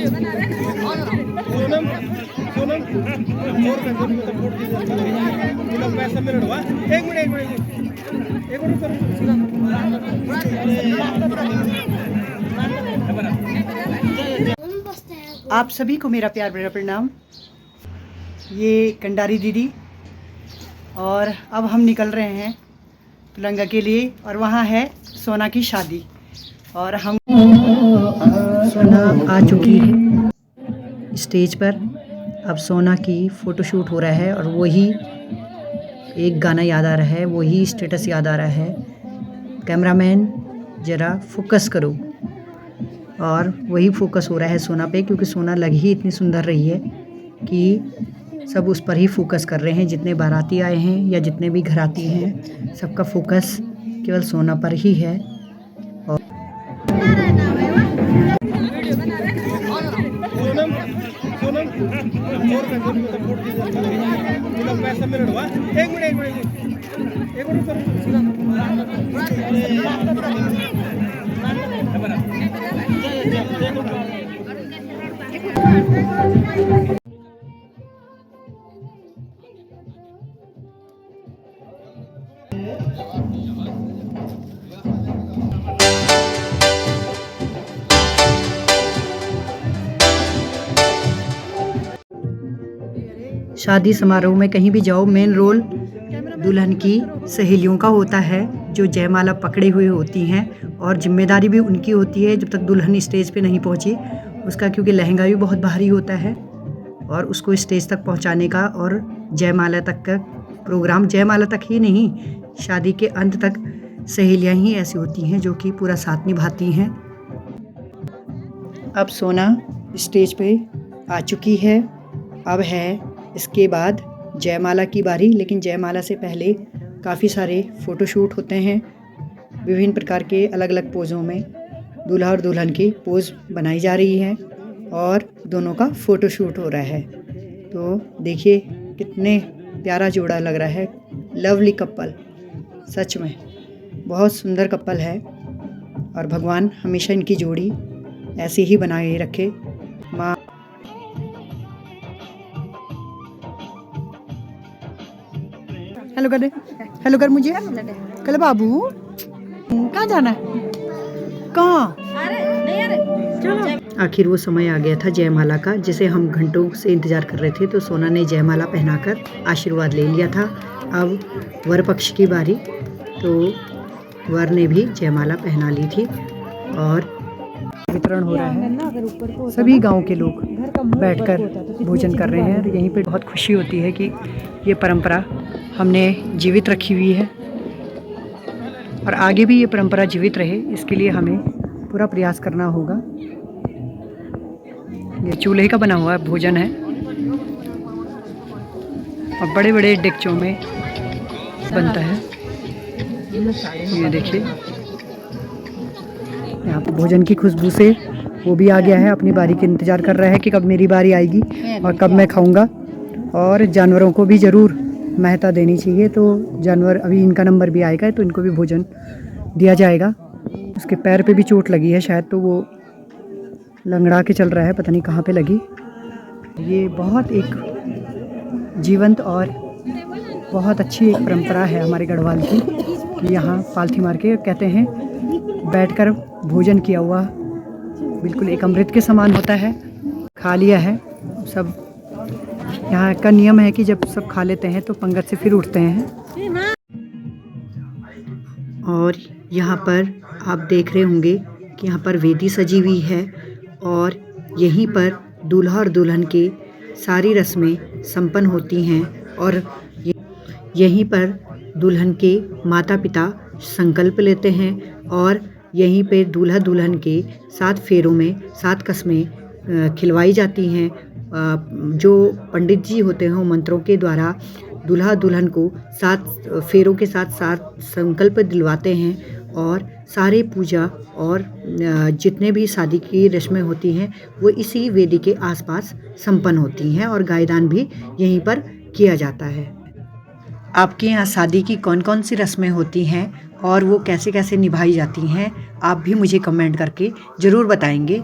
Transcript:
सोनम सोनम और सपोर्ट कीजिए पैसा मिनट हुआ एक मिनट आप सभी को मेरा प्यार भरा प्रणाम। ये कंडारी दीदी और अब हम निकल रहे हैं तुलंगा के लिए और वहाँ है सोना की शादी और हम सोना आ चुकी है स्टेज पर। अब सोना की फ़ोटोशूट हो रहा है और वही एक गाना याद आ रहा है, वही स्टेटस याद आ रहा है। कैमरामैन ज़रा फोकस करो और वही फोकस हो रहा है सोना पे, क्योंकि सोना लग ही इतनी सुंदर रही है कि सब उस पर ही फोकस कर रहे हैं। जितने बाराती आए हैं या जितने भी घराती हैं, सबका फोकस केवल सोना पर ही है। और सोनम और सपोर्ट कीजिए पैसा मिनट हुआ एक मिनट शादी समारोह में कहीं भी जाओ, मेन रोल दुल्हन की सहेलियों का होता है, जो जयमाला पकड़े हुए होती हैं और जिम्मेदारी भी उनकी होती है जब तक दुल्हन स्टेज पे नहीं पहुंची उसका, क्योंकि लहंगा भी बहुत भारी होता है और उसको स्टेज तक पहुंचाने का और जयमाला तक का प्रोग्राम, जयमाला तक ही नहीं, शादी के अंत तक सहेलियां ही ऐसी होती हैं जो कि पूरा साथ निभाती हैं। अब सोना स्टेज पे आ चुकी है। अब है इसके बाद जयमाला की बारी, लेकिन जयमाला से पहले काफ़ी सारे फ़ोटोशूट होते हैं। विभिन्न प्रकार के अलग अलग पोज़ों में दूल्हा और दुल्हन की पोज़ बनाई जा रही है और दोनों का फ़ोटोशूट हो रहा है। तो देखिए कितने प्यारा जोड़ा लग रहा है, लवली कपल, सच में बहुत सुंदर कपल है और भगवान हमेशा इनकी जोड़ी ऐसे ही बनाए रखे। माँ हेलो कर दे, हेलो कर मुझे, कल बाबू कहाँ जाना है, कहाँ? आखिर वो समय आ गया था जयमाला का, जिसे हम घंटों से इंतज़ार कर रहे थे। तो सोना ने जयमाला पहनाकर आशीर्वाद ले लिया था। अब वर पक्ष की बारी, तो वर ने भी जयमाला पहना ली थी और वितरण हो रहा है। सभी गांव के लोग बैठकर भोजन कर रहे हैं और यहीं पे बहुत खुशी होती है कि ये परंपरा हमने जीवित रखी हुई है और आगे भी ये परंपरा जीवित रहे, इसके लिए हमें पूरा प्रयास करना होगा। ये चूल्हे का बना हुआ भोजन है और बड़े बड़े डेगचों में बनता है। ये देखिए यहाँ पे भोजन की खुशबू से वो भी आ गया है, अपनी बारी के इंतज़ार कर रहा है कि कब मेरी बारी आएगी और कब मैं खाऊंगा। और जानवरों को भी ज़रूर महत्ता देनी चाहिए, तो जानवर, अभी इनका नंबर भी आएगा तो इनको भी भोजन दिया जाएगा। उसके पैर पे भी चोट लगी है शायद, तो वो लंगड़ा के चल रहा है, पता नहीं कहाँ पे लगी। ये बहुत एक जीवंत और बहुत अच्छी एक परंपरा है हमारे गढ़वाल की कि यहाँ पालथी मार के कहते हैं बैठकर भोजन किया हुआ बिल्कुल एक अमृत के समान होता है। खा लिया है सब, यहाँ का नियम है कि जब सब खा लेते हैं तो पंगत से फिर उठते हैं। और यहाँ पर आप देख रहे होंगे कि यहाँ पर वेदी सजी हुई है और यहीं पर दूल्हा और दुल्हन की सारी रस्में संपन्न होती हैं और यहीं पर दुल्हन के माता पिता संकल्प लेते हैं और यहीं पे दूल्हा दुल्हन के 7 फेरों में 7 कस्में खिलवाई जाती हैं। जो पंडित जी होते हैं वो मंत्रों के द्वारा दूल्हा दुल्हन को 7 फेरों के साथ 7 संकल्प दिलवाते हैं और सारे पूजा और जितने भी शादी की रस्में होती हैं वो इसी वेदी के आसपास संपन्न होती हैं और गायदान भी यहीं पर किया जाता है। आपके यहाँ शादी की कौन कौन सी रस्में होती हैं और वो कैसे कैसे निभाई जाती हैं, आप भी मुझे कमेंट करके ज़रूर बताएंगे।